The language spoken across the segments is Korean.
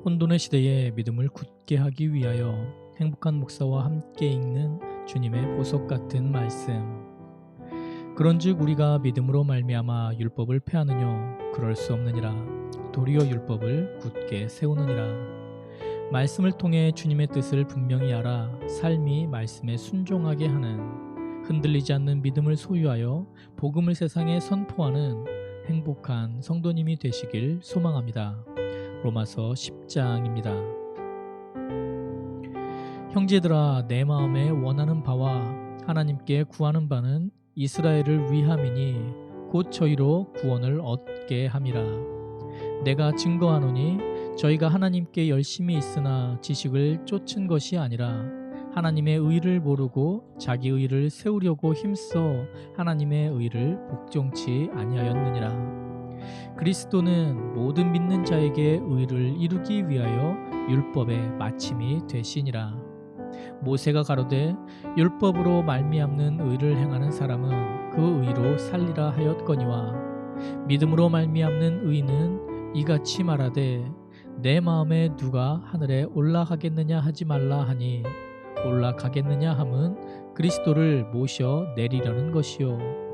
혼돈의 시대에 믿음을 굳게 하기 위하여 행복한 목사와 함께 읽는 주님의 보석 같은 말씀. 그런즉 우리가 믿음으로 말미암아 율법을 폐하느뇨 그럴 수 없느니라. 도리어 율법을 굳게 세우느니라. 말씀을 통해 주님의 뜻을 분명히 알아 삶이 말씀에 순종하게 하는 흔들리지 않는 믿음을 소유하여 복음을 세상에 선포하는 행복한 성도님이 되시길 소망합니다. 로마서 10장입니다. 형제들아, 내 마음에 원하는 바와 하나님께 구하는 바는 이스라엘을 위함이니 곧 저희로 구원을 얻게 함이라. 내가 증거하노니 저희가 하나님께 열심히 있으나 지식을 쫓은 것이 아니라 하나님의 의를 모르고 자기 의를 세우려고 힘써 하나님의 의를 복종치 아니하였느니라. 그리스도는 모든 믿는 자에게 의를 이루기 위하여 율법의 마침이 되시니라. 모세가 가로되 율법으로 말미암는 의를 행하는 사람은 그 의로 살리라 하였거니와 믿음으로 말미암는 의는 이같이 말하되 내 마음에 누가 하늘에 올라가겠느냐 하지 말라 하니 올라가겠느냐 함은 그리스도를 모셔 내리려는 것이요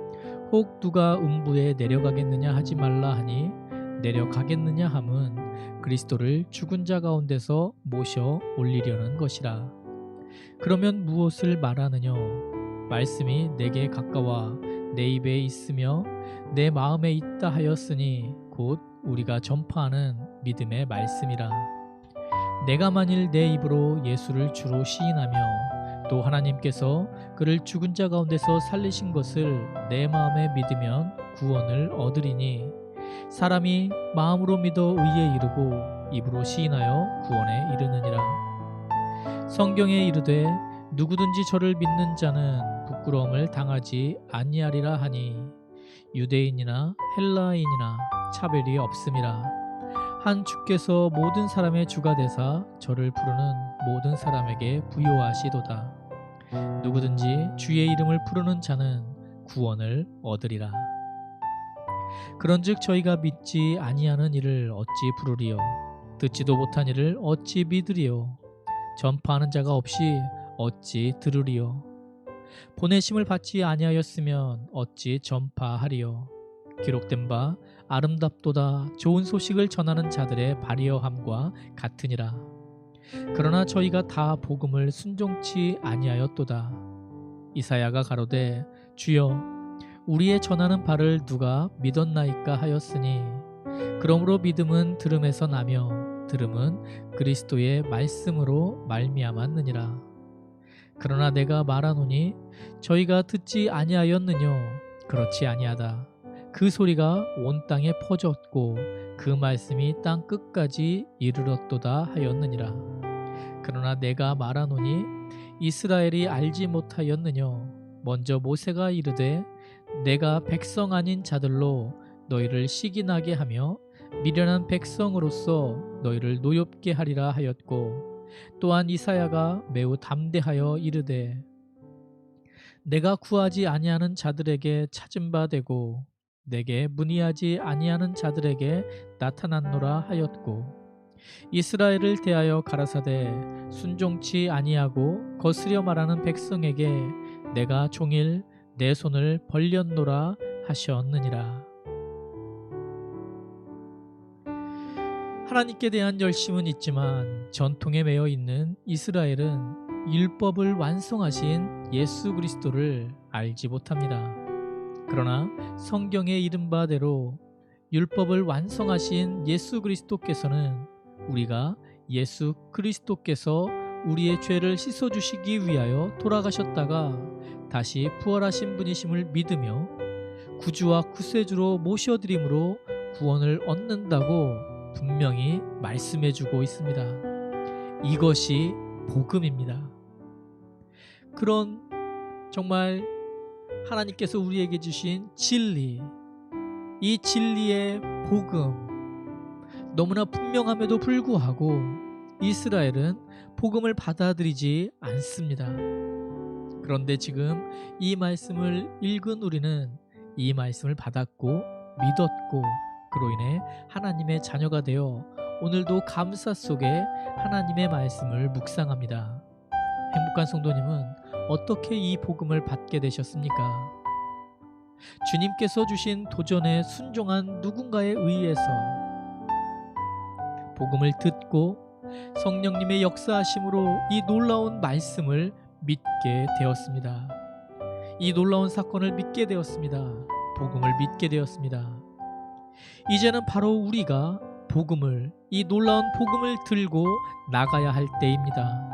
혹 누가 음부에 내려가겠느냐 하지 말라 하니 내려가겠느냐 함은 그리스도를 죽은 자 가운데서 모셔 올리려는 것이라. 그러면 무엇을 말하느뇨? 말씀이 내게 가까워 내 입에 있으며 내 마음에 있다 하였으니 곧 우리가 전파하는 믿음의 말씀이라. 내가 만일 내 입으로 예수를 주로 시인하며 또 하나님께서 그를 죽은 자 가운데서 살리신 것을 내 마음에 믿으면 구원을 얻으리니 사람이 마음으로 믿어 의에 이르고 입으로 시인하여 구원에 이르느니라. 성경에 이르되 누구든지 저를 믿는 자는 부끄러움을 당하지 아니하리라 하니 유대인이나 헬라인이나 차별이 없음이라. 한 주께서 모든 사람의 주가 되사 저를 부르는 모든 사람에게 부요하시도다. 누구든지 주의 이름을 부르는 자는 구원을 얻으리라. 그런즉 저희가 믿지 아니하는 일을 어찌 부르리요? 듣지도 못한 일을 어찌 믿으리요? 전파하는 자가 없이 어찌 들으리요? 보내심을 받지 아니하였으면 어찌 전파하리요? 기록된 바 아름답도다 좋은 소식을 전하는 자들의 발이어함과 같으니라. 그러나 저희가 다 복음을 순종치 아니하였도다. 이사야가 가로되 주여 우리의 전하는 바를 누가 믿었나이까 하였으니 그러므로 믿음은 들음에서 나며 들음은 그리스도의 말씀으로 말미암았느니라. 그러나 내가 말하노니 저희가 듣지 아니하였느뇨? 그렇지 아니하다. 그 소리가 온 땅에 퍼졌고 그 말씀이 땅 끝까지 이르렀도다 하였느니라. 그러나 내가 말하노니 이스라엘이 알지 못하였느뇨? 먼저 모세가 이르되 내가 백성 아닌 자들로 너희를 시기나게 하며 미련한 백성으로서 너희를 노엽게 하리라 하였고 또한 이사야가 매우 담대하여 이르되 내가 구하지 아니하는 자들에게 찾은 바 되고 내게 문의하지 아니하는 자들에게 나타났노라 하였고 이스라엘을 대하여 가라사대 순종치 아니하고 거스려 말하는 백성에게 내가 종일 내 손을 벌렸노라 하셨느니라. 하나님께 대한 열심은 있지만 전통에 매여 있는 이스라엘은 율법을 완성하신 예수 그리스도를 알지 못합니다. 그러나 성경에 이른 바대로 율법을 완성하신 예수 그리스도께서는 우리가 예수 그리스도께서 우리의 죄를 씻어주시기 위하여 돌아가셨다가 다시 부활하신 분이심을 믿으며 구주와 구세주로 모셔드림으로 구원을 얻는다고 분명히 말씀해주고 있습니다. 이것이 복음입니다. 그런 정말 하나님께서 우리에게 주신 진리, 이 진리의 복음 너무나 분명함에도 불구하고 이스라엘은 복음을 받아들이지 않습니다. 그런데 지금 이 말씀을 읽은 우리는 이 말씀을 받았고 믿었고 그로 인해 하나님의 자녀가 되어 오늘도 감사 속에 하나님의 말씀을 묵상합니다. 행복한 성도님은 어떻게 이 복음을 받게 되셨습니까? 주님께서 주신 도전에 순종한 누군가에 의해서 복음을 듣고 성령님의 역사하심으로 이 놀라운 말씀을 믿게 되었습니다. 이 놀라운 사건을 믿게 되었습니다. 복음을 믿게 되었습니다. 이제는 바로 우리가 이 놀라운 복음을 들고 나가야 할 때입니다.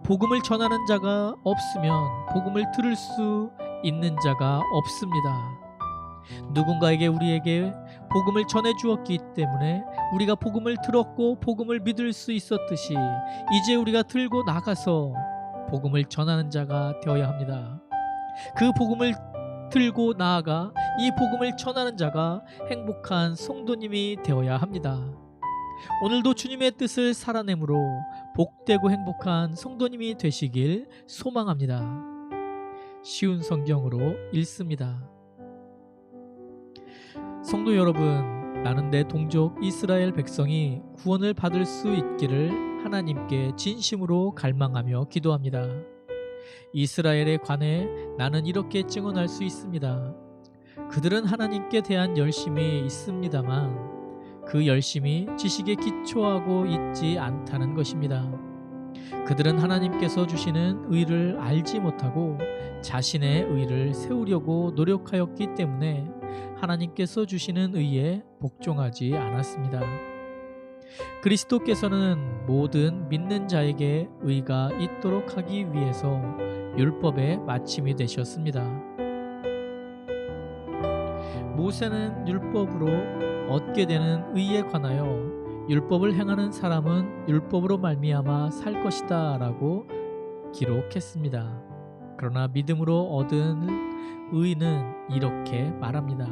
복음을 전하는 자가 없으면 복음을 들을 수 있는 자가 없습니다. 누군가에게 우리에게 복음을 전해 주었기 때문에 우리가 복음을 들었고 복음을 믿을 수 있었듯이 이제 우리가 들고 나가서 복음을 전하는 자가 되어야 합니다. 그 복음을 들고 나아가 이 복음을 전하는 자가 행복한 성도님이 되어야 합니다. 오늘도 주님의 뜻을 살아내므로 복되고 행복한 성도님이 되시길 소망합니다. 쉬운 성경으로 읽습니다. 성도 여러분, 나는 내 동족 이스라엘 백성이 구원을 받을 수 있기를 하나님께 진심으로 갈망하며 기도합니다. 이스라엘에 관해 나는 이렇게 증언할 수 있습니다. 그들은 하나님께 대한 열심이 있습니다만 그 열심이 지식에 기초하고 있지 않다는 것입니다. 그들은 하나님께서 주시는 의를 알지 못하고 자신의 의를 세우려고 노력하였기 때문에 하나님께서 주시는 의에 복종하지 않았습니다. 그리스도께서는 모든 믿는 자에게 의가 있도록 하기 위해서 율법의 마침이 되셨습니다. 모세는 율법으로 얻게 되는 의에 관하여 율법을 행하는 사람은 율법으로 말미암아 살 것이다 라고 기록했습니다. 그러나 믿음으로 얻은 의는 이렇게 말합니다.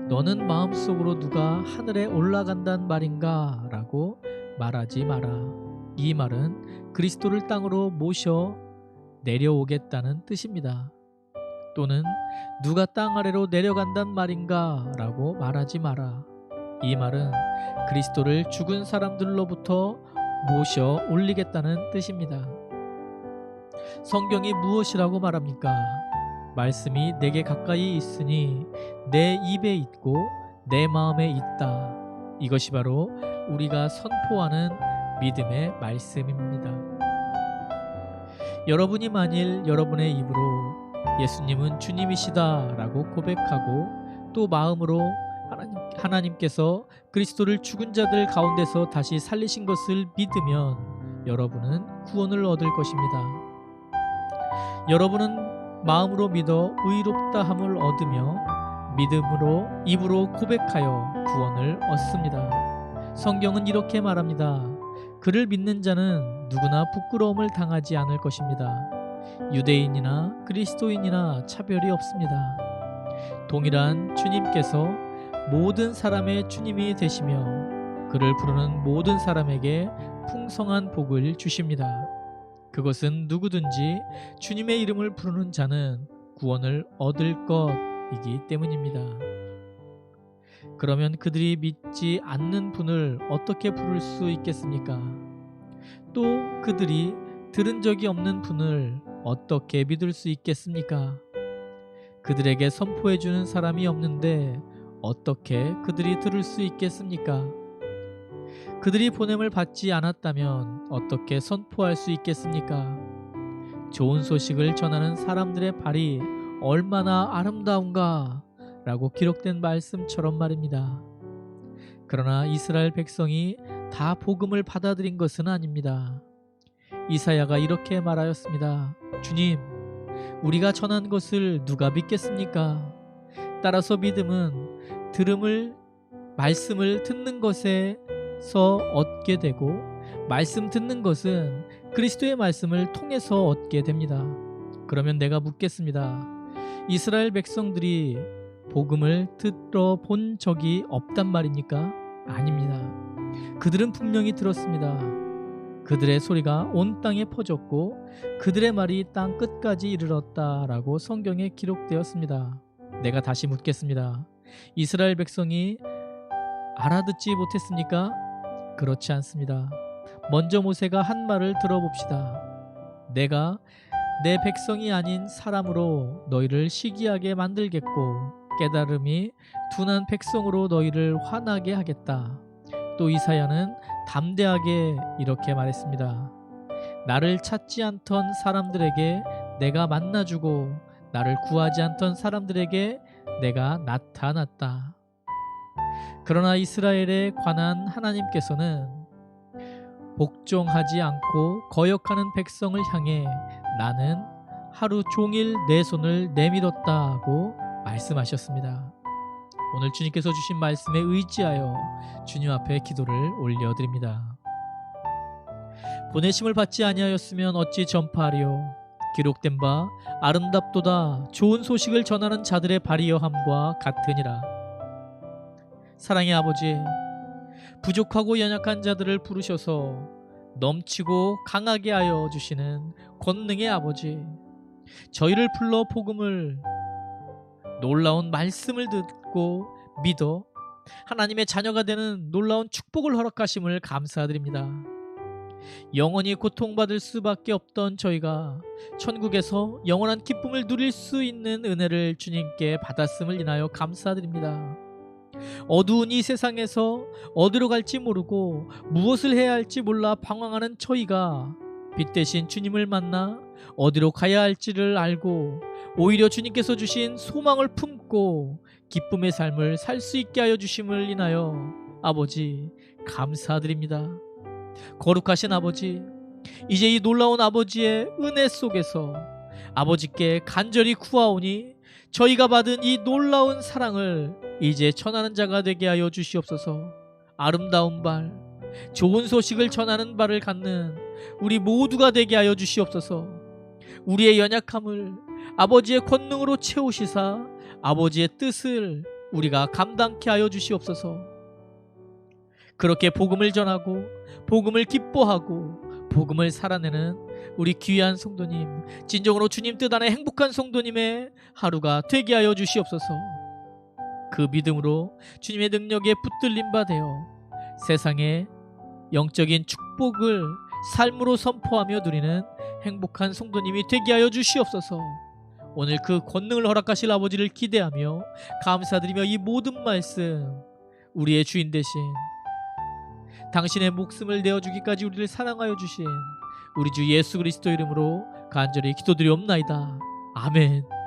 너는 마음속으로 누가 하늘에 올라간단 말인가? 라고 말하지 마라. 이 말은 그리스도를 땅으로 모셔 내려오겠다는 뜻입니다. 또는 누가 땅 아래로 내려간단 말인가? 라고 말하지 마라. 이 말은 그리스도를 죽은 사람들로부터 모셔 올리겠다는 뜻입니다. 성경이 무엇이라고 말합니까? 말씀이 내게 가까이 있으니 내 입에 있고 내 마음에 있다. 이것이 바로 우리가 선포하는 믿음의 말씀입니다. 여러분이 만일 여러분의 입으로 예수님은 주님이시다 라고 고백하고 또 마음으로 하나님께서 그리스도를 죽은 자들 가운데서 다시 살리신 것을 믿으면 여러분은 구원을 얻을 것입니다. 여러분은 마음으로 믿어 의롭다 함을 얻으며 믿음으로 입으로 고백하여 구원을 얻습니다. 성경은 이렇게 말합니다. 그를 믿는 자는 누구나 부끄러움을 당하지 않을 것입니다. 유대인이나 그리스도인이나 차별이 없습니다. 동일한 주님께서 모든 사람의 주님이 되시며 그를 부르는 모든 사람에게 풍성한 복을 주십니다. 그것은 누구든지 주님의 이름을 부르는 자는 구원을 얻을 것이기 때문입니다. 그러면 그들이 믿지 않는 분을 어떻게 부를 수 있겠습니까? 또 그들이 들은 적이 없는 분을 어떻게 믿을 수 있겠습니까? 그들에게 선포해 주는 사람이 없는데 어떻게 그들이 들을 수 있겠습니까? 그들이 보냄을 받지 않았다면 어떻게 선포할 수 있겠습니까? 좋은 소식을 전하는 사람들의 발이 얼마나 아름다운가 라고 기록된 말씀처럼 말입니다. 그러나 이스라엘 백성이 다 복음을 받아들인 것은 아닙니다. 이사야가 이렇게 말하였습니다. 주님, 우리가 전한 것을 누가 믿겠습니까? 따라서 믿음은 말씀을 듣는 것에서 얻게 되고 말씀 듣는 것은 그리스도의 말씀을 통해서 얻게 됩니다. 그러면 내가 묻겠습니다. 이스라엘 백성들이 복음을 들어본 적이 없단 말입니까? 아닙니다. 그들은 분명히 들었습니다. 그들의 소리가 온 땅에 퍼졌고 그들의 말이 땅 끝까지 이르렀다라고 성경에 기록되었습니다. 내가 다시 묻겠습니다. 이스라엘 백성이 알아듣지 못했습니까? 그렇지 않습니다. 먼저 모세가 한 말을 들어봅시다. 내가 내 백성이 아닌 사람으로 너희를 시기하게 만들겠고 깨달음이 둔한 백성으로 너희를 화나게 하겠다. 또 이사야는 담대하게 이렇게 말했습니다. 나를 찾지 않던 사람들에게 내가 만나주고 나를 구하지 않던 사람들에게 내가 나타났다. 그러나 이스라엘에 관한 하나님께서는 복종하지 않고 거역하는 백성을 향해 나는 하루 종일 내 손을 내밀었다고 말씀하셨습니다. 오늘 주님께서 주신 말씀에 의지하여 주님 앞에 기도를 올려드립니다. 보내심을 받지 아니하였으면 어찌 전파하리요. 기록된 바 아름답도다 좋은 소식을 전하는 자들의 발이여함과 같으니라. 사랑의 아버지, 부족하고 연약한 자들을 부르셔서 넘치고 강하게 하여 주시는 권능의 아버지, 저희를 불러 복음을 놀라운 말씀을 듣고 믿어 하나님의 자녀가 되는 놀라운 축복을 허락하심을 감사드립니다. 영원히 고통받을 수밖에 없던 저희가 천국에서 영원한 기쁨을 누릴 수 있는 은혜를 주님께 받았음을 인하여 감사드립니다. 어두운 이 세상에서 어디로 갈지 모르고 무엇을 해야 할지 몰라 방황하는 저희가 빛 대신 주님을 만나 어디로 가야 할지를 알고 오히려 주님께서 주신 소망을 품고 기쁨의 삶을 살 수 있게 하여 주심을 인하여 아버지 감사드립니다. 거룩하신 아버지, 이제 이 놀라운 아버지의 은혜 속에서 아버지께 간절히 구하오니 저희가 받은 이 놀라운 사랑을 이제 전하는 자가 되게 하여 주시옵소서. 아름다운 발, 좋은 소식을 전하는 발을 갖는 우리 모두가 되게 하여 주시옵소서. 우리의 연약함을 아버지의 권능으로 채우시사 아버지의 뜻을 우리가 감당케 하여 주시옵소서. 그렇게 복음을 전하고 복음을 기뻐하고 복음을 살아내는 우리 귀한 성도님, 진정으로 주님 뜻 안에 행복한 성도님의 하루가 되게 하여 주시옵소서. 그 믿음으로 주님의 능력에 붙들림 바 되어 세상에 영적인 축복을 삶으로 선포하며 누리는 행복한 성도님이 되게 하여 주시옵소서. 오늘 그 권능을 허락하실 아버지를 기대하며 감사드리며 이 모든 말씀 우리의 주인 되신 당신의 목숨을 내어주기까지 우리를 사랑하여 주신 우리 주 예수 그리스도 이름으로 간절히 기도드리옵나이다. 아멘.